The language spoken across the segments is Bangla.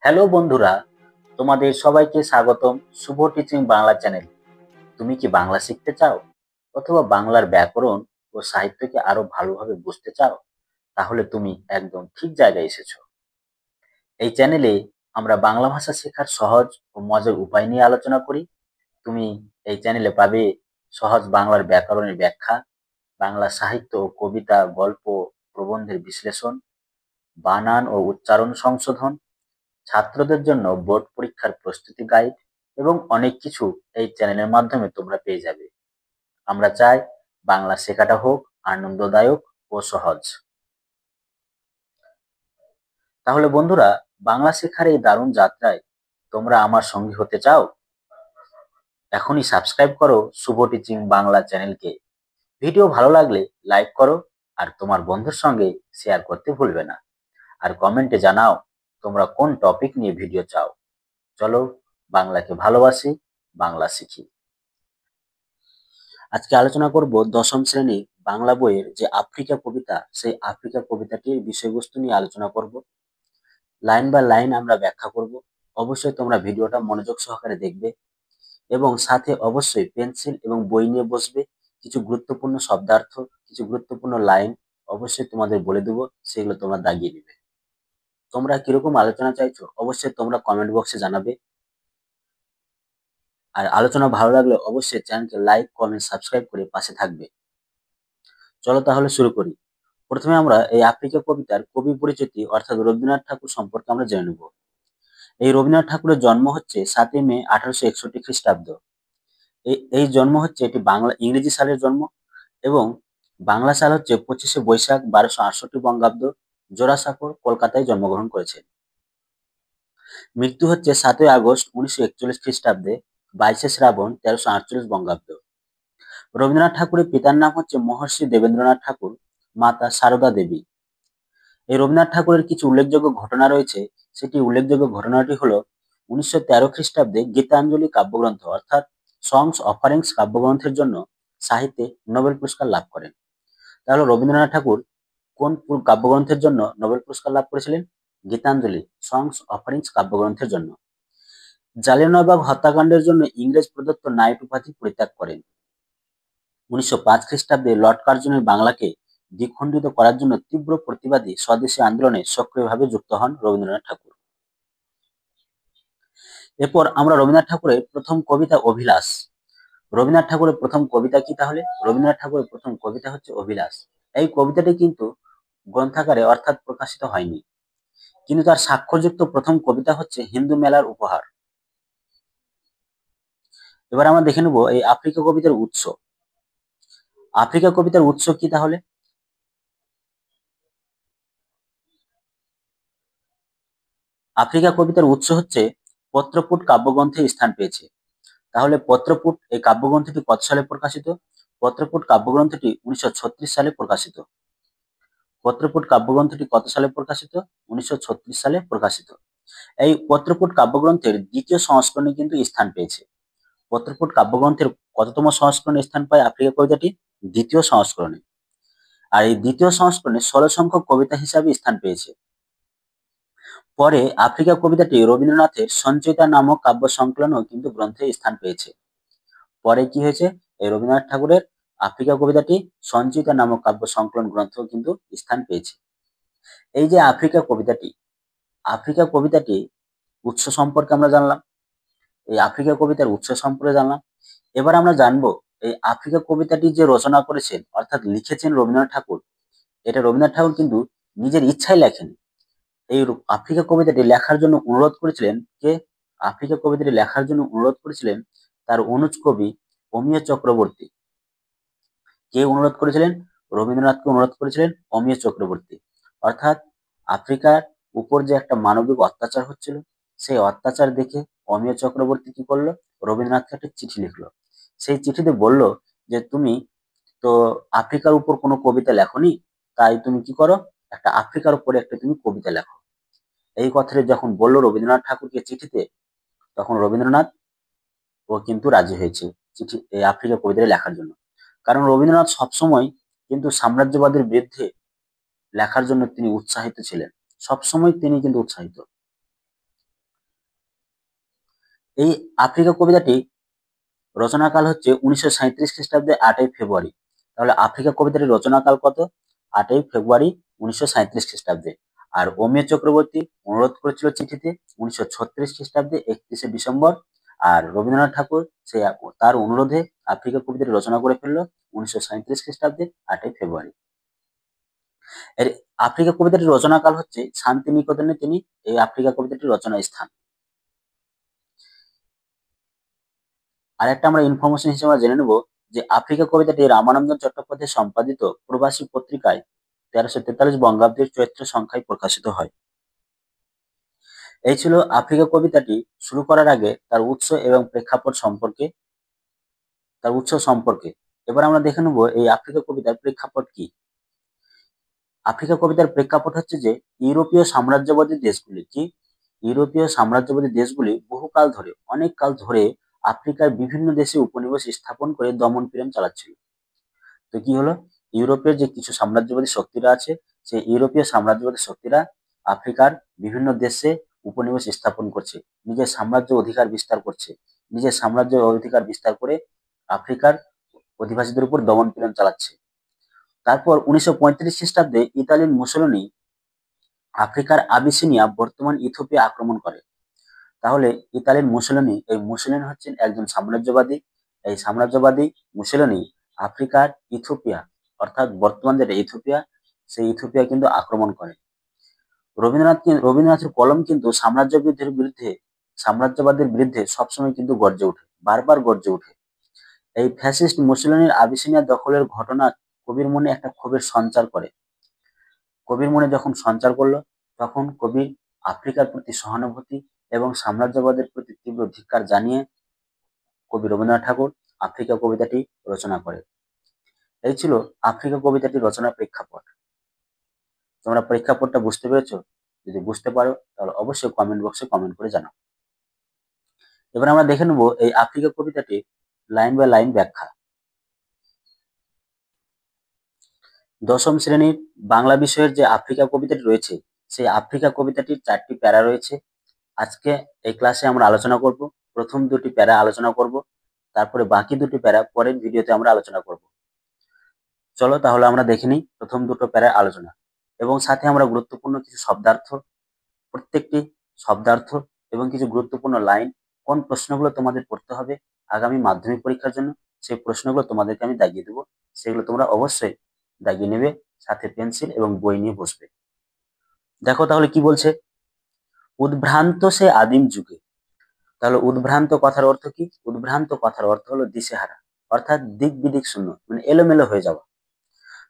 হ্যালো বন্ধুরা, তোমাদের সবাইকে স্বাগতম শুভ টিচিং বাংলা চ্যানেল। তুমি কি বাংলা শিখতে চাও অথবা বাংলার ব্যাকরণ ও সাহিত্যকে আরো ভালোভাবে বুঝতে চাও? তাহলে তুমি একদম ঠিক জায়গায় এসেছো। এই চ্যানেলে আমরা বাংলা ভাষা শেখার সহজ ও মজার উপায় নিয়ে আলোচনা করি। তুমি এই চ্যানেলে পাবে সহজ বাংলার ব্যাকরণের ব্যাখ্যা, বাংলা সাহিত্য ও কবিতা, গল্প, প্রবন্ধের বিশ্লেষণ, বানান ও উচ্চারণ সংশোধন, ছাত্রদের জন্য বোর্ড পরীক্ষার প্রস্তুতি গাইড এবং অনেক কিছু এই চ্যানেলের মাধ্যমে তোমরা পেয়ে যাবে। আমরা চাই বাংলা শেখাটা হোক আনন্দদায়ক ও সহজ। তাহলে বন্ধুরা, বাংলা শেখার এই দারুণ যাত্রায় তোমরা আমার সঙ্গী হতে চাও? এখনই সাবস্ক্রাইব করো শুভ টিচিং বাংলা চ্যানেলকে। ভিডিও ভালো লাগলে লাইক করো আর তোমার বন্ধুর সঙ্গে শেয়ার করতে ভুলবে না। আর কমেন্টে জানাও তোমরা কোন টপিক নিয়ে ভিডিও চাও। চলো বাংলাকে ভালোবাসি, বাংলা শিখি। আজকে আলোচনা করব দশম শ্রেণী বাংলা বইয়ের যে আফ্রিকা কবিতা, সেই আফ্রিকা কবিতাটির বিষয়বস্তু নিয়ে আলোচনা করব। লাইন বাই লাইন আমরা ব্যাখ্যা করব। অবশ্যই তোমরা ভিডিওটা মনোযোগ সহকারে দেখবে এবং সাথে অবশ্যই পেন্সিল এবং বই নিয়ে বসবে। কিছু গুরুত্বপূর্ণ শব্দার্থ, কিছু গুরুত্বপূর্ণ লাইন অবশ্যই তোমাদের বলে দেবো, সেগুলো তোমরা দাগিয়ে দিবে। তোমরা কিরকম আলোচনা চাইছো অবশ্যই তোমরা কমেন্ট বক্সে জানাবে। আর আলোচনা ভালো লাগলে অবশ্যই চ্যানেলকে লাইক, কমেন্ট, সাবস্ক্রাইব করে পাশে থাকবে। চলো তাহলে শুরু করি। প্রথমে আমরা এই আফ্রিকা কবিতার কবি পরিচিতি অর্থাৎ রবীন্দ্রনাথ ঠাকুর সম্পর্কে আমরা জেনে নেব। এই রবীন্দ্রনাথ ঠাকুরের জন্ম হচ্ছে 7ই মে 1861 খ্রিস্টাব্দ। এই জন্ম হচ্ছে, এটি বাংলা ইংরেজি সালের জন্ম এবং বাংলা সাল হচ্ছে 25শে বৈশাখ 1268 বঙ্গাব্দ। জোড়াসাঁকো, কলকাতায় জন্মগ্রহণ করেছেন। মৃত্যু হচ্ছে 7ই আগস্ট 1941 খ্রিস্টাব্দে, 22শে শ্রাবণ 1348 বঙ্গাব্দ। রবীন্দ্রনাথ ঠাকুরের পিতার নাম হচ্ছে মহর্ষি দেবেন্দ্রনাথ ঠাকুর, মাতা সারদা দেবী। এই রবীন্দ্রনাথ ঠাকুরের কিছু উল্লেখযোগ্য ঘটনা রয়েছে। সেটি উল্লেখযোগ্য ঘটনাটি হলো 1913 খ্রিস্টাব্দে গীতাঞ্জলি কাব্যগ্রন্থ অর্থাৎ সংস অফারিংস কাব্যগ্রন্থের জন্য সাহিত্যে নোবেল পুরস্কার লাভ করেন। তাহলে রবীন্দ্রনাথ ঠাকুর কোন কাব্যগ্রন্থের জন্য নোবেল পুরস্কার লাভ করেছিলেন? গীতাঞ্জলি সংস অফারিংস কাব্যগ্রন্থের জন্য। জালিয়ানওয়ালাবাগ হত্যাকাণ্ডের জন্য ইংরেজ প্রদত্ত নাইট উপাধি পরিত্যাগ করেন। 1905 খ্রিস্টাব্দে লর্ড কার্জনের বাংলাকে দ্বিখণ্ডিত করার জন্য তীব্র প্রতিবাদী স্বদেশী আন্দোলনে সক্রিয়ভাবে যুক্ত হন রবীন্দ্রনাথ ঠাকুর। এরপর আমরা রবীন্দ্রনাথ ঠাকুরের প্রথম কবিতা অভিলাষ। রবীন্দ্রনাথ ঠাকুরের প্রথম কবিতা কি তাহলে? রবীন্দ্রনাথ ঠাকুরের প্রথম কবিতা হচ্ছে অভিলাষ। এই কবিতাটি কিন্তু গ্রন্থাকারে অর্থাৎ প্রকাশিত হয়নি, কিন্তু তার স্বাক্ষরযুক্ত প্রথম কবিতা হচ্ছে হিন্দু মেলার উপহার। এবার আমরা দেখে নেব এই আফ্রিকা কবিতার উৎস। আফ্রিকা কবিতার উৎস কি তাহলে? আফ্রিকা কবিতার উৎস হচ্ছে পত্রপুট কাব্যগ্রন্থে স্থান পেয়েছে। তাহলে পত্রপুট এই কাব্যগ্রন্থটি কত সালে প্রকাশিত? পত্রপুট কাব্যগ্রন্থটি 1936 সালে প্রকাশিত। পত্রপুট কাব্যগ্রন্থটি কত সালে প্রকাশিত? 1936 সালে প্রকাশিত। এই পত্রপুট কাব্যগ্রন্থের দ্বিতীয় সংস্করণে কিন্তু স্থান পেয়েছে। পত্রপুট কাব্যগ্রন্থের কততম সংস্করণে স্থান পায় আফ্রিকা কবিতাটি? দ্বিতীয় সংস্করণে। আর এই দ্বিতীয় সংস্করণে 16 সংখ্যক কবিতা হিসাবে স্থান পেয়েছে। পরে আফ্রিকা কবিতাটি রবীন্দ্রনাথের সঞ্চয়িতা নামক কাব্য সংকলনও কিন্তু গ্রন্থে স্থান পেয়েছে। পরে কি হয়েছে? এই রবীন্দ্রনাথ ঠাকুরের আফ্রিকা কবিতাটি সঞ্চয়িতা নামক কাব্য সংকলন গ্রন্থ কিন্তু স্থান পেয়েছে। এই যে আফ্রিকা কবিতাটি উৎস সম্পর্কে আমরা জানলাম। এই আফ্রিকা কবিতার উৎস সম্পর্কে জানলাম। এবার আমরা জানবো এই আফ্রিকা কবিতাটি যে রচনা করেছেন অর্থাৎ লিখেছেন রবীন্দ্রনাথ ঠাকুর, এটা রবীন্দ্রনাথ ঠাকুর কিন্তু নিজের ইচ্ছায় লেখেন। এই আফ্রিকা কবিতাটি লেখার জন্য অনুরোধ করেছিলেন কে? আফ্রিকা কবিতাটি লেখার জন্য অনুরোধ করেছিলেন তার অনুজ কবি অমিয় চক্রবর্তী। কে অনুরোধ করেছিলেন? রবীন্দ্রনাথকে অনুরোধ করেছিলেন অমিয় চক্রবর্তী। অর্থাৎ আফ্রিকার উপর যে একটা মানবিক অত্যাচার হচ্ছিল, সেই অত্যাচার দেখে অমিয় চক্রবর্তী কি করলো? রবীন্দ্রনাথকে একটা চিঠি লিখলো। সেই চিঠিতে বলল যে তুমি তো আফ্রিকার উপর কোনো কবিতা লেখনি, তাই তুমি কি করো, একটা আফ্রিকার উপরে একটা তুমি কবিতা লেখো। এই কথাটা যখন বললো রবীন্দ্রনাথ ঠাকুরকে চিঠিতে, তখন রবীন্দ্রনাথ ও কিন্তু রাজি হয়েছে চিঠি এই আফ্রিকা কবিতাটা লেখার জন্য। কারণ রবীন্দ্রনাথ সবসময় কিন্তু সাম্রাজ্যবাদের বিরুদ্ধে লেখার জন্য তিনি উৎসাহিত ছিলেন। সবসময় তিনি কিন্তু উৎসাহিত। এই আফ্রিকা কবিতাটি রচনাকাল হচ্ছে 1937 খ্রিস্টাব্দে 8ই ফেব্রুয়ারি। তাহলে আফ্রিকা কবিতাটির রচনাকাল কত? 8ই ফেব্রুয়ারি 1937 খ্রিস্টাব্দে। আর অমিয় চক্রবর্তী অনুরোধ করেছিল চিঠিতে 1936 খ্রিস্টাব্দে 31শে ডিসেম্বর। আর রবীন্দ্রনাথ ঠাকুর সে তার অনুরোধে আফ্রিকা কবিতাটি রচনা করে ফেললো 1937 খ্রিস্টাব্দে 8ই ফেব্রুয়ারি। এর আফ্রিকা কবিতাটির রচনাকাল হচ্ছে শান্তিনিকেতনে তিনি এই আফ্রিকা কবিতাটির রচনা স্থান। আর একটা আমরা ইনফরমেশন হিসেবে আমরা জেনে নেব যে আফ্রিকা কবিতাটি রামানন্দন চট্টোপাধ্যায় সম্পাদিত প্রবাসী পত্রিকায় 1343 বঙ্গাব্দের চৈত্র সংখ্যায় প্রকাশিত হয়। এই ছিল আফ্রিকা কবিতাটি শুরু করার আগে তার উৎস এবং প্রেক্ষাপট সম্পর্কে, তার উৎস সম্পর্কে। এবার আমরা দেখে নেব এই আফ্রিকা কবিতার প্রেক্ষাপট কি। আফ্রিকা কবিতার প্রেক্ষাপট হচ্ছে যে ইউরোপীয় সাম্রাজ্যবাদী দেশগুলি ইউরোপীয় সাম্রাজ্যবাদী দেশগুলি বহুকাল ধরে, অনেক কাল ধরে আফ্রিকার বিভিন্ন দেশে উপনিবেশ স্থাপন করে দমন পীড়ন চালাচ্ছিল। তো কি হলো, ইউরোপের যে কিছু সাম্রাজ্যবাদী শক্তিরা আছে, সেই ইউরোপীয় সাম্রাজ্যবাদী শক্তিরা আফ্রিকার বিভিন্ন দেশে উপনিবেশ স্থাপন করছে, নিজের সাম্রাজ্য অধিকার বিস্তার করছে, নিজের সাম্রাজ্য অধিকার বিস্তার করে আফ্রিকার অধিবাসীদের উপর দমন পীড়ন চালাচ্ছে। তারপর 1935 খ্রিস্টাব্দে ইতালির মুসোলিনি আফ্রিকার আবিসিনিয়া বর্তমান ইথিওপিয়া আক্রমণ করে। তাহলে ইতালির মুসোলিনি, এই মুসোলিনি হচ্ছেন একজন সাম্রাজ্যবাদী। এই সাম্রাজ্যবাদী মুসোলিনি আফ্রিকার ইথিওপিয়া, অর্থাৎ বর্তমান যেটা ইথিওপিয়া, সেই ইথিওপিয়া কিন্তু আক্রমণ করে। রবীন্দ্রনাথের কলম কিন্তু সাম্রাজ্যবাদের বিরুদ্ধে সবসময় কিন্তু গর্জে ওঠে, বারবার গর্জে ওঠে। এই ফ্যাসিস্ট মুসোলিনির আবিসিনিয়া দখলের ঘটনা কবির মনে একটা ক্ষোভের সঞ্চার করে। কবির মনে যখন সঞ্চার করলো, তখন কবি আফ্রিকার প্রতি সহানুভূতি এবং সাম্রাজ্যবাদের প্রতি তীব্র ধিক্কার জানিয়ে কবি রবীন্দ্রনাথ ঠাকুর আফ্রিকা কবিতাটি রচনা করে। এই ছিল আফ্রিকা কবিতাটি রচনার প্রেক্ষাপট। তোমরা প্রেক্ষাপটটা বুঝতে পেরেছো? যদি বুঝতে পারো তাহলে অবশ্যই কমেন্ট বক্সে কমেন্ট করে জানাও। এবার আমরা দেখে নেব এই আফ্রিকা কবিতাটি লাইন বাই লাইন ব্যাখ্যা। দশম শ্রেণীর বাংলা বিষয়ের যে আফ্রিকা কবিতাটি রয়েছে, সেই আফ্রিকা কবিতাটির 4টি প্যারা রয়েছে। আজকে এই ক্লাসে আমরা আলোচনা করব। প্রথম 2টি প্যারা আলোচনা করব, তারপরে বাকি 2টি প্যারা পরের ভিডিওতে আমরা আলোচনা করব। চলো তাহলে আমরা দেখে নিই প্রথম 2টো প্যারার আলোচনা, এবং সাথে আমরা গুরুত্বপূর্ণ কিছু শব্দার্থ, প্রত্যেকটি শব্দার্থ এবং কিছু গুরুত্বপূর্ণ লাইন, কোন প্রশ্নগুলো তোমাদের পড়তে হবে আগামী মাধ্যমিক পরীক্ষার জন্য, সেই প্রশ্নগুলো তোমাদেরকে আমি দাগিয়ে দেবো। সেগুলো তোমরা অবশ্যই দাগিয়ে নেবে, সাথে পেন্সিল এবং বই নিয়ে বসবে। দেখো তাহলে কি বলছে, উদ্ভ্রান্ত সে আদিম যুগে। তাহলে উদ্ভ্রান্ত কথার অর্থ কি? উদ্ভ্রান্ত কথার অর্থ হলো দিশেহারা, অর্থাৎ দিক বিদিক শূন্য, মানে এলোমেলো হয়ে যাওয়া।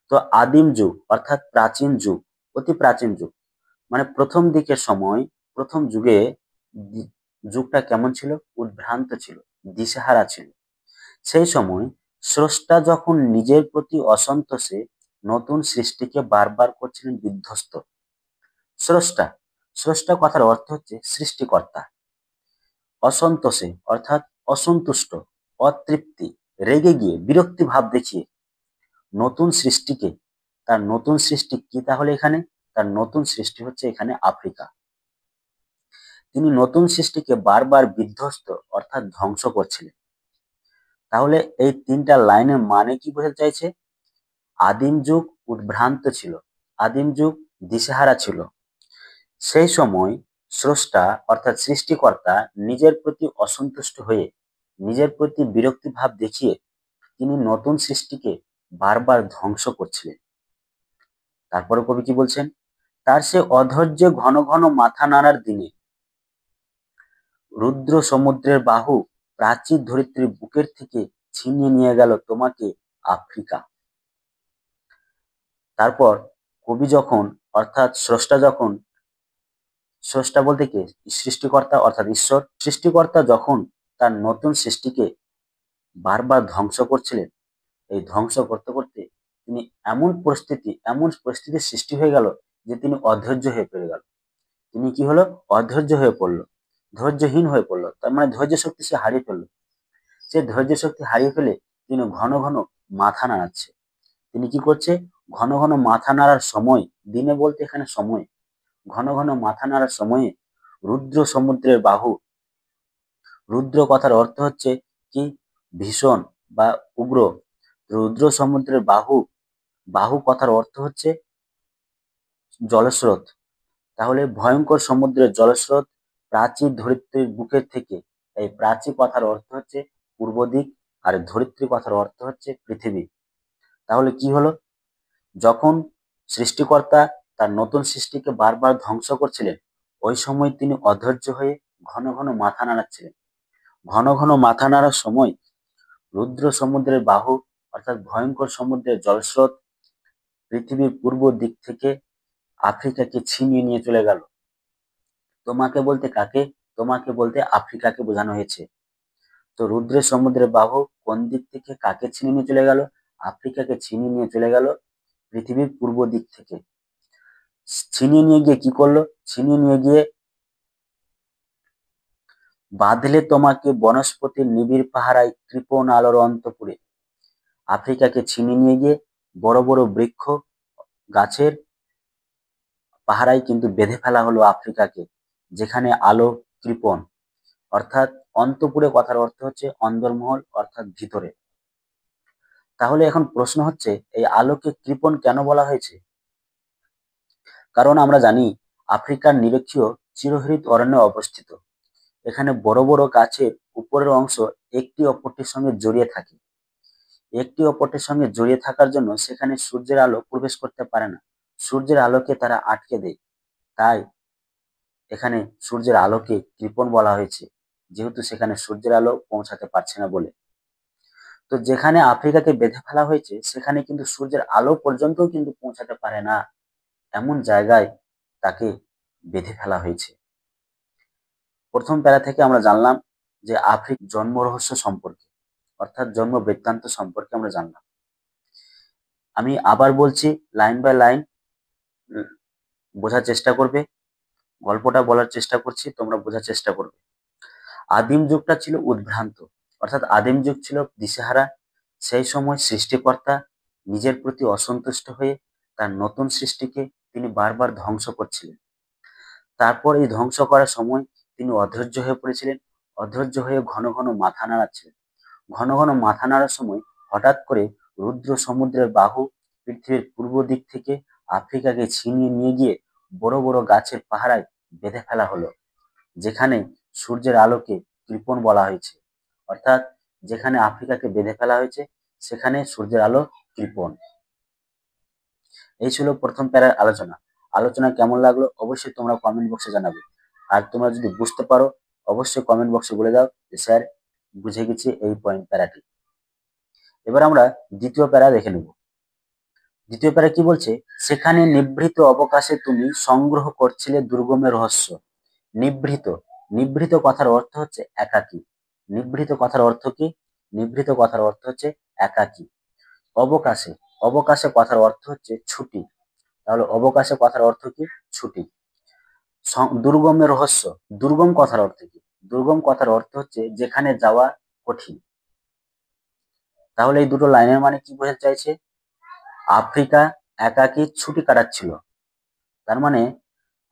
তো আদিম যুগ অর্থাৎ প্রাচীন যুগ, অতি প্রাচীন যুগ, মানে প্রথম দিকের সময়, প্রথম যুগে যুগটা কেমন ছিল? উদ্ভ্রান্ত ছিল, দিশেহারা ছিল। সেই সময় স্রষ্টা যখন নিজের প্রতি অসন্তোষে নতুন সৃষ্টিকে বারবার করছিলেন বিধ্বস্ত। স্রষ্টা, স্রষ্টা কথার অর্থ হচ্ছে সৃষ্টিকর্তা। অসন্তোষে অর্থাৎ অসন্তুষ্ট, অতৃপ্তি, রেগে গিয়ে, বিরক্তি ভাব দেখিয়ে নতুন সৃষ্টিকে, তার নতুন সৃষ্টি কি তাহলে এখানে? তার নতুন সৃষ্টি হচ্ছে এখানে আফ্রিকা। তিনি নতুন সৃষ্টিকে বারবার বিধ্বস্ত অর্থাৎ ধ্বংস করছিলেন। তাহলে এই 3টা লাইনের মানে কি বোঝাতে চাইছে? আদিম যুগ উদ্ভ্রান্ত ছিল, আদিম যুগ দিশেহারা ছিল। সেই সময় স্রষ্টা অর্থাৎ সৃষ্টিকর্তা নিজের প্রতি অসন্তুষ্ট হয়ে, নিজের প্রতি বিরক্তি ভাব দেখিয়ে তিনি নতুন সৃষ্টিকে বারবার ধ্বংস করছিলেন। তারপরে কবি কি বলছেন, তার সে অধৈর্যে ঘন ঘন মাথা নাড়ার দিনে রুদ্র সমুদ্রের বাহু প্রাচীর ধরিত্রীর বুকের থেকে ছিনিয়ে নিয়ে গেল তোমাকে আফ্রিকা। তারপর কবি যখন, অর্থাৎ স্রষ্টা যখন, স্রষ্টা বলতে কে? সৃষ্টিকর্তা অর্থাৎ ঈশ্বর। সৃষ্টিকর্তা যখন তার নতুন সৃষ্টিকে বারবার ধ্বংস করছিলেন, এই ধ্বংস করতে করতে তিনি এমন পরিস্থিতির সৃষ্টি হয়ে গেল যে তিনি অধৈর্য হয়ে পড়ে গেল। তিনি কি হলো? অধৈর্য হয়ে পড়লো, ধৈর্যহীন হয়ে পড়লো। তার মানে ধৈর্য শক্তি সে হারিয়ে ফেললো। সে ধৈর্য শক্তি হারিয়ে ফেলে তিনি ঘন ঘন মাথা নাড়াচ্ছে। তিনি কি করছে? ঘন ঘন মাথা নাড়ার সময়, দিনে বলতে এখানে সময়, ঘন ঘন মাথা নাড়ার সময়ে রুদ্র সমুদ্রের বাহু রুদ্র কথার অর্থ হচ্ছে কি? ভীষণ বা উগ্র। রুদ্র সমুদ্রের বাহু, বাহু কথার অর্থ হচ্ছে জলস্রোত। তাহলে ভয়ঙ্কর সমুদ্রের জলস্রোত প্রাচীর ধরিত্রীর বুকের থেকে। এই প্রাচীর কথার অর্থ হচ্ছে পূর্ব দিক, আর ধরিত্রী কথার অর্থ হচ্ছে পৃথিবী। তাহলে কি হলো? যখন সৃষ্টিকর্তা তার নতুন সৃষ্টিকে বারবার ধ্বংস করছিলেন, ওই সময় তিনি অধৈর্য হয়ে ঘন ঘন মাথা নাড়াচ্ছিলেন। ঘন ঘন মাথা নাড়ার সময় রুদ্র সমুদ্রের বাহু, অর্থাৎ ভয়ঙ্কর সমুদ্রের জলস্রোত পৃথিবীর পূর্ব দিক থেকে আফ্রিকাকে ছিনিয়ে নিয়ে চলে গেল। তোমাকে বলতে কাকে? তোমাকে বলতে আফ্রিকাকে বোঝানো হয়েছে। তো রুদ্রের সমুদ্রের বাহু কোন দিক থেকে কাকে ছিনিয়ে নিয়ে চলে গেল? আফ্রিকাকে ছিনিয়ে নিয়ে চলে গেল পৃথিবীর পূর্ব দিক থেকে। ছিনিয়ে নিয়ে গিয়ে কি করলো? ছিনিয়ে নিয়ে গিয়ে বাঁধলে তোমাকে বনস্পতির নিবিড় পাহারায় কৃপণ আলোর অন্তপুরে। আফ্রিকাকে ছিনিয়ে নিয়ে গিয়ে বড় বড় বৃক্ষ গাছের পাহারায় কিন্তু বেঁধে ফেলা হলো আফ্রিকাকে, যেখানে আলো কৃপণ। অর্থাৎ অন্তপুরে কথার অর্থ হচ্ছে অন্দরমহল, অর্থাৎ ভিতরে। তাহলে এখন প্রশ্ন হচ্ছে, এই আলোকে কৃপণ কেন বলা হয়েছে? কারণ আমরা জানি আফ্রিকার নিরক্ষীয় চিরহরিত অরণ্যে অবস্থিত। এখানে বড় বড় গাছের উপরের অংশ একটি অপরটির সঙ্গে জড়িয়ে থাকে। একটি অপরটির সঙ্গে জড়িয়ে থাকার জন্য সেখানে সূর্যের আলো প্রবেশ করতে পারে না। সূর্যের আলোকে তারা আটকে দেয়। তাই এখানে সূর্যের আলোকে কৃপণ বলা হয়েছে, যেহেতু সেখানে সূর্যের আলো পৌঁছাতে পারছে না বলে। তো যেখানে আফ্রিকাকে বেঁধে ফেলা হয়েছে সেখানে কিন্তু সূর্যের আলো পর্যন্তও কিন্তু পৌঁছাতে পারে না, এমন জায়গায় তাকে বেঁধে ফেলা হয়েছে। প্রথম প্যারা থেকে আমরা জানলাম যে আফ্রিকার জন্ম রহস্য সম্পর্কে, অর্থাৎ জন্ম বৃত্তান্ত সম্পর্কে আমরা জানলাম। আমি আবার বলছি, লাইন বাই লাইন বোঝার চেষ্টা করবে। গল্পটা বলার চেষ্টা করছি, তোমরা বোঝার চেষ্টা করবে। আদিম যুগটা ছিল উদ্ভ্রান্ত, অর্থাৎ আদিম যুগ ছিল দিশেহারা। সেই সময় সৃষ্টিকর্তা নিজের প্রতি অসন্তুষ্ট হয়ে তার নতুন সৃষ্টিকে তিনি বারবার ধ্বংস করছিলেন। তারপর এই ধ্বংস করার সময় তিনি অধৈর্য হয়ে পড়েছিলেন। অধৈর্য হয়ে ঘন ঘন মাথা নাড়াচ্ছিলেন। ঘন ঘন মাথা নাড়ার সময় হঠাৎ করে রুদ্র সমুদ্রের বাহু পৃথিবীর পূর্ব দিক থেকে আফ্রিকাকে ছিনিয়ে নিয়ে গিয়ে বড় বড় গাছের পাহারায় বেঁধে ফেলা হলো, যেখানে সূর্যের আলোকে কৃপণ বলা হয়েছে। অর্থাৎ যেখানে আফ্রিকাকে বেঁধে ফেলা হয়েছে সেখানে সূর্যের আলো কৃপণ। এই ছিল প্রথম প্যারার আলোচনা। আলোচনা কেমন লাগলো অবশ্যই তোমরা কমেন্ট বক্সে জানাবে। আর তোমরা যদি বুঝতে পারো অবশ্যই কমেন্ট বক্সে বলে দাও যে স্যার বুঝে গেছি এই পয়েন্ট প্যারাটি। এবার আমরা দ্বিতীয় প্যারা দেখে নেব। দ্বিতীয় প্যারা কি বলছে? সেখানে নিভৃত অবকাশে তুমি সংগ্রহ করছিলে দুর্গমের রহস্য। নিভৃত, নিভৃত কথার অর্থ হচ্ছে একাকী। নিভৃত কথার অর্থ কি? নিভৃত কথার অর্থ হচ্ছে একাকী। অবকাশে, অবকাশে কথার অর্থ হচ্ছে ছুটি। তাহলে অবকাশে কথার অর্থ কি? ছুটি। দুর্গমের রহস্য, দুর্গম কথার অর্থ কি? দুর্গম কথার অর্থ হচ্ছে যেখানে যাওয়া কঠিন। তাহলে এই দুটো লাইনের মানে কি বোঝাতে চাইছে? আফ্রিকা একাকী ছুটি কাটাচ্ছিল। তার মানে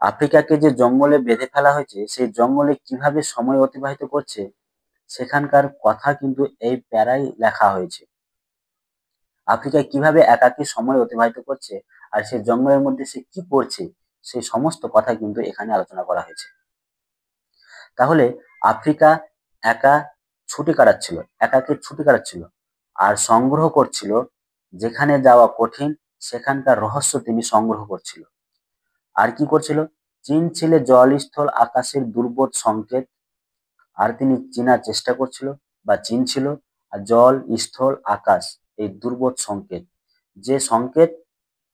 আফ্রিকাকে যে জঙ্গলে বেঁধে ফেলা হয়েছে সেই জঙ্গলে কিভাবে সময় অতিবাহিত করছে সেখানকার কথা কিন্তু এই প্যারায় লেখা হয়েছে। আফ্রিকায় কিভাবে একাকী সময় অতিবাহিত করছে আর সেই জঙ্গলের মধ্যে সে কি করছে সেই সমস্ত কথা কিন্তু এখানে আলোচনা করা হয়েছে। তাহলে আফ্রিকা একা ছুটি কাটাচ্ছিল, একাকী ছুটি কাটাচ্ছিল আর সংগ্রহ করছিল, যেখানে যাওয়া কঠিন সেখানকার রহস্য তিনি সংগ্রহ করছিল। আর কি করছিল? চিনছিলে জলস্থল আকাশের দুর্বোধ সংকেত। আর তিনি চেনার চেষ্টা করছিল বা চিনছিল আর জল, স্থল, আকাশ, এই দুর্বোধ সংকেত, যে সংকেত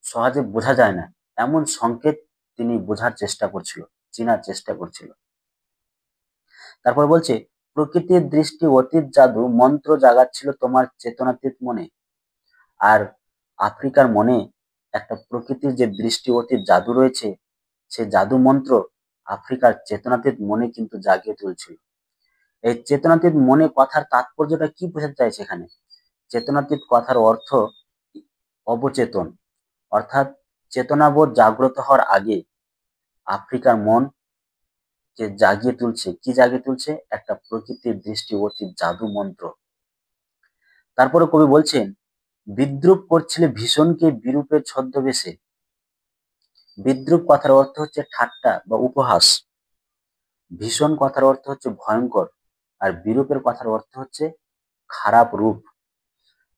সহজে বোঝা যায় না এমন সংকেত তিনি বোঝার চেষ্টা করছিল, চেনার চেষ্টা করছিল। তারপর বলছে প্রকৃতির দৃষ্টি অতীত জাদু মন্ত্র জাগাচ্ছিল তোমার চেতনাতীত মনে। আর আফ্রিকার মনে একটা প্রকৃতির যে দৃষ্টি অতীত জাদু রয়েছে, সে জাদু মন্ত্র আফ্রিকার চেতনাতীত মনে কিন্তু জাগিয়ে তুলছিল। এই চেতনাতীত মনে কথার তাৎপর্যটা কি বোঝাতে চাইছে এখানে? চেতনাতীত কথার অর্থ অবচেতন, অর্থাৎ চেতনাবোধ জাগ্রত হওয়ার আগে আফ্রিকার মন কে জাগিয়ে তুলছে, কি জাগিয়ে তুলছে? একটা প্রকৃতির দৃষ্টিবর্তী জাদু মন্ত্র। তারপরে কবি বলছেন, বিদ্রূপ করছিলে ভীষণকে বিরূপের ছদ্মবেশে। বিদ্রূপ কথার অর্থ হচ্ছে ঠাট্টা বা উপহাস, ভীষণ কথার অর্থ হচ্ছে ভয়ঙ্কর, আর বিরূপের কথার অর্থ হচ্ছে খারাপ রূপ।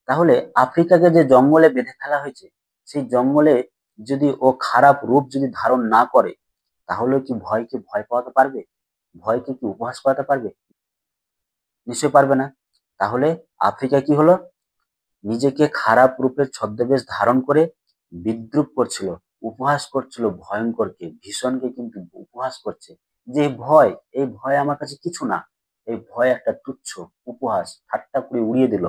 তাহলে আফ্রিকাকে যে জঙ্গলে বেঁধে ফেলা হয়েছে, সেই জঙ্গলে যদি ও খারাপ রূপ যদি ধারণ না করে, তাহলে কি ভয়কে ভয় পাওয়াতে পারবে? ভয়কে কি উপহাস করাতে পারবে? নিশ্চয়ই পারবে না। তাহলে আফ্রিকা কি হলো? নিজেকে খারাপ রূপের ছদ্মবেশ ধারণ করে বিদ্রূপ করছিল, উপহাস করছিল ভয়ঙ্করকে, ভীষণকে কিন্তু উপহাস করছে যে ভয়, এই ভয় আমার কাছে কিছু না, এই ভয় একটা তুচ্ছ উপহাস, ঠাট্টা করে উড়িয়ে দিল।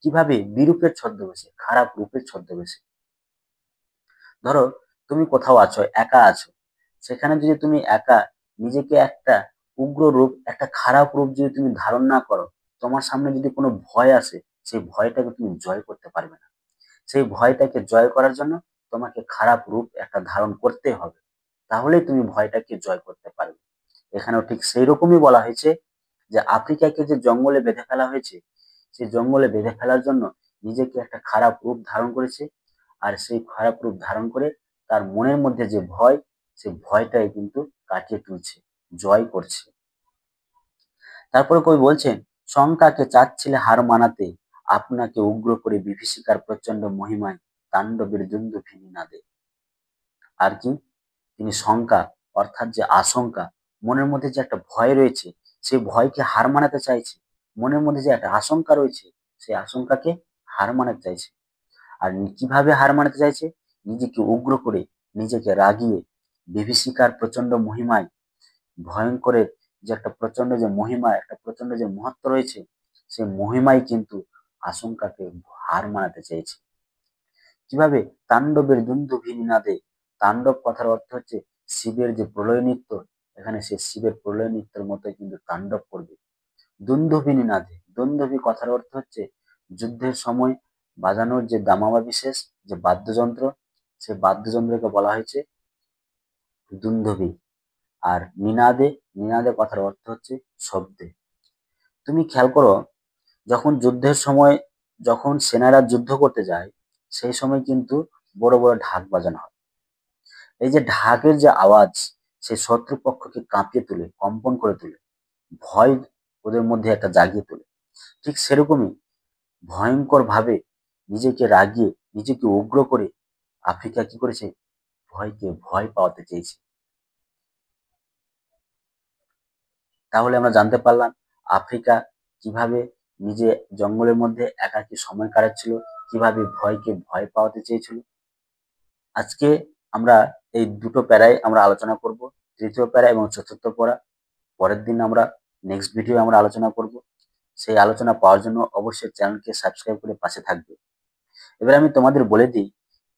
কিভাবে? বিরূপের ছদ্মবেশে, খারাপ রূপের ছদ্মবেশে। ধরো তুমি কোথাও আছো, একা আছো, সেখানে যদি তুমি একা নিজেকে একটা উগ্র রূপ, একটা খারাপ রূপ যদি তুমি ধারণ না করো, তোমার সামনে যদি কোনো ভয় আসে, সেই ভয়টাকে তুমি জয় করতে পারবে না। সেই ভয়টাকে জয় করার জন্য তোমাকে খারাপ রূপ একটা ধারণ করতে হবে, তাহলেই তুমি ভয়টাকে জয় করতে পারবে। এখানেও ঠিক সেই রকমই বলা হয়েছে যে আফ্রিকাকে যে জঙ্গলে বেঁধে ফেলা হয়েছে, সেই জঙ্গলে বেঁধে ফেলার জন্য নিজেকে একটা খারাপ রূপ ধারণ করেছে, আর সেই খারাপ রূপ ধারণ করে তার মনের মধ্যে যে ভয়, সেই ভয়টাই কিন্তু কাটিয়ে তুলছে, জয় করছে। তারপরে কবি বলছেন, শঙ্কাকে চাচ্ছিলে হার মানাতে, আপনাকে উগ্র করে বিভীষিকার প্রচন্ড মহিমায় তাণ্ডবের দুন্দুভি নিনাদে। আর কি? তিনি শঙ্কা, অর্থাৎ যে আশঙ্কা, মনের মধ্যে যে একটা ভয় রয়েছে, সেই ভয়কে হার মানাতে চাইছে। মনের মধ্যে যে একটা আশঙ্কা রয়েছে, সেই আশঙ্কাকে হার মানাতে চাইছে। আর কিভাবে হার মানাতে চাইছে? নিজেকে উগ্র করে, নিজেকে রাগিয়ে, বিভীষিকার প্রচন্ড মহিমায়, ভয়ঙ্করের যে একটা প্রচন্ড যে মহিমা, একটা প্রচন্ড যে মহত্ব রয়েছে, সেই মহিমাই কিন্তু আশঙ্কাকে হার মানাতে চেয়েছে। কিভাবে? তাণ্ডবের দুন্দুভি নিনাদে। তাণ্ডব কথার অর্থ হচ্ছে শিবের যে প্রলয় নৃত্য, এখানে সে শিবের প্রলয় নৃত্যের মতো কিন্তু তাণ্ডব করবে। দুন্দুভি নিনাদে, দুন্দুভি কথার অর্থ হচ্ছে যুদ্ধের সময় বাজানোর যে দামামা বিশেষ যে বাদ্যযন্ত্র, সেই বাদ্যযন্ত্রকে বলা হয়েছে দুন্দুভি। আর নিনাদে, নিনাদে কথার অর্থ হচ্ছে শব্দে। তুমি খেয়াল করো, যখন যুদ্ধের সময়, যখন সেনারা যুদ্ধ করতে যায়, সেই সময় কিন্তু বড় বড় ঢাক বাজানো হয়। এই যে ঢাকের যে আওয়াজ, সে শত্রুপক্ষকে কাঁপিয়ে তোলে, কম্পন করে তোলে, ভয় ওদের মধ্যে একটা জাগিয়ে তোলে। ঠিক সেরকমই ভয়ঙ্কর ভাবে নিজেকে রাগিয়ে, নিজেকে উগ্র করে আফ্রিকা কি করেছে? ভয়কে ভয় পাওয়াতে চেয়েছে। তাহলে আমরা জানতে পারলাম আফ্রিকা কিভাবে নিজে জঙ্গলের মধ্যে একাকী সময় কাটাচ্ছিল, কিভাবে ভয়কে ভয় পাওয়াতে চেয়েছিল। আজকে আমরা এই দুটো প্যারায় আমরা আলোচনা করব, তৃতীয় প্যারা এবং চতুর্থ প্যারা পরের দিন আমরা নেক্সট ভিডিও আমরা আলোচনা করব। সেই আলোচনা পাওয়ার জন্য অবশ্যই চ্যানেলকে সাবস্ক্রাইব করে পাশে থাকবে। এবার আমি তোমাদের বলে দিই,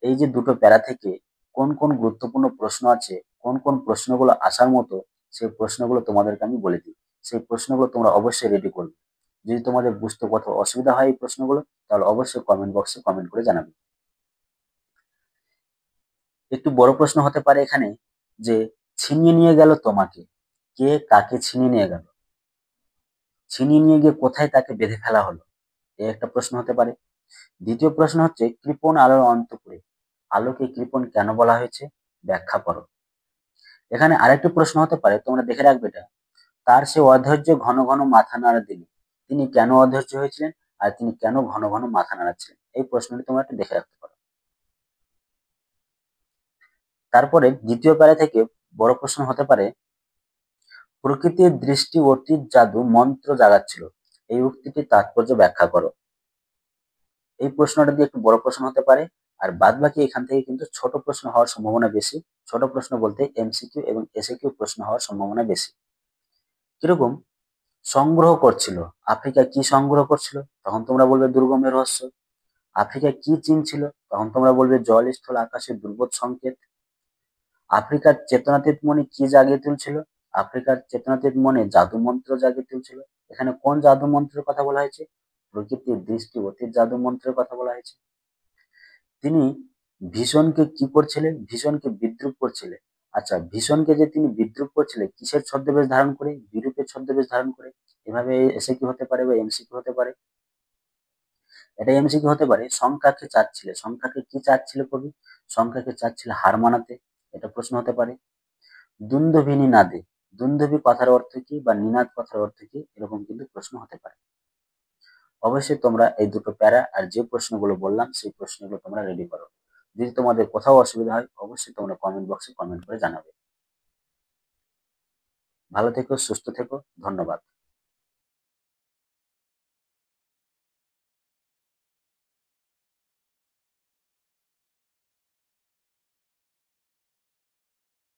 এই যে দুটো প্যারা থেকে কোন কোন গুরুত্বপূর্ণ প্রশ্ন আছে, কোন কোন প্রশ্নগুলো আসার মতো, সেই প্রশ্নগুলো তোমাদেরকে আমি বলে দিই। সেই প্রশ্নগুলো তোমরা অবশ্যই রেডি করবে। যদি তোমাদের বুঝতে কোথাও অসুবিধা হয় এই প্রশ্নগুলো, তাহলে অবশ্যই কমেন্ট বক্সে কমেন্ট করে জানাবে। একটু বড় প্রশ্ন হতে পারে এখানে, যে ছিনিয়ে নিয়ে গেল তোমাকে, কে কাকে ছিনিয়ে নিয়ে গেল? ছিনিয়ে নিয়ে গিয়ে কোথায় তাকে বেঁধে ফেলা হলো? এই একটা প্রশ্ন হতে পারে। দ্বিতীয় প্রশ্ন হচ্ছে, কৃপণ আলোর অন্তপুরে, আলোকে কৃপণ কেন বলা হয়েছে? ব্যাখ্যা করো। এখানে আরেকটি প্রশ্ন হতে পারে, তোমরা দেখে রাখবে এটা, তার সে অধৈর্য ঘন ঘন মাথা নাড়া দিলে, তিনি কেন অধৈর্য হয়েছিলেন, আর তিনি কেন ঘন ঘন মাথা নাড়াচ্ছিলেন? এই প্রশ্নটি তোমরা একটু দেখে রাখতে পারো। তারপরে দ্বিতীয় প্যারা থেকে বড় প্রশ্ন হতে পারে, প্রকৃতির দৃষ্টি অতীত জাদু মন্ত্র জাগাচ্ছিল, এই উক্তিটির তাৎপর্য ব্যাখ্যা করো। এই প্রশ্নটা দিয়ে একটু বড় প্রশ্ন হতে পারে। আর বাদ বাকি এখান থেকে কিন্তু ছোট প্রশ্ন হওয়ার সম্ভাবনা বেশি। ছোট প্রশ্ন বলতে এমসিকিউ এবং এসএকিউ প্রশ্ন হওয়ার সম্ভাবনা বেশি। কিরকম? সংগ্রহ করছিল, আফ্রিকা কি সংগ্রহ করছিল? তখন তোমরা বলবে দুর্গমের রহস্য। আফ্রিকা কি চিনছিল? তখন তোমরা বলবে জল স্থল আকাশের দুর্বোধ সংকেত। আফ্রিকার চেতনাতীত মনে কি জাগিয়ে তুলছিল? আফ্রিকার চেতনাতীত মনে জাদু মন্ত্র জাগিয়ে তুলছিল। এখানে কোন জাদু মন্ত্রের কথা বলা হয়েছে? প্রকৃতির দৃষ্টি অতীত জাদু মন্ত্রের কথা বলা হয়েছে। তিনি ভীষণকে কি করছিলেন? ভীষণকে বিদ্রুপ করছিলেন। আচ্ছা, ভীষণকে যে তিনি বিদ্রূপ করছিলেন কিসের ছদ্মবেশ ধারণ করে? বিরূপের ছদ্মবেশ ধারণ করে। এভাবে এসে কি হতে পারে বা এমসিকিউ হতে পারে? এটা এমসিকিউ হতে পারে। সংখ্যাকে চাচ্ছিলে, সংখ্যাকে কি চাচ্ছিল কবি? সংখ্যাকে চাচ্ছিল হার মানাতে। এটা প্রশ্ন হতে পারে। দুন্দুভি নিনাদে, দুন্দুভি কথার অর্থ কি বা নিনাদ কথার অর্থ কি? এরকম কিন্তু প্রশ্ন হতে পারে। অবশ্যই তোমরা এই দুটো প্যারা আর যে প্রশ্নগুলো বললাম সেই প্রশ্নগুলো তোমরা রেডি করো। যদি তোমাদের কোথাও অসুবিধা হয় অবশ্যই তোমরা কমেন্ট বক্সে কমেন্ট করে জানাবে। ভালো থেকো, সুস্থ থেকো, ধন্যবাদ।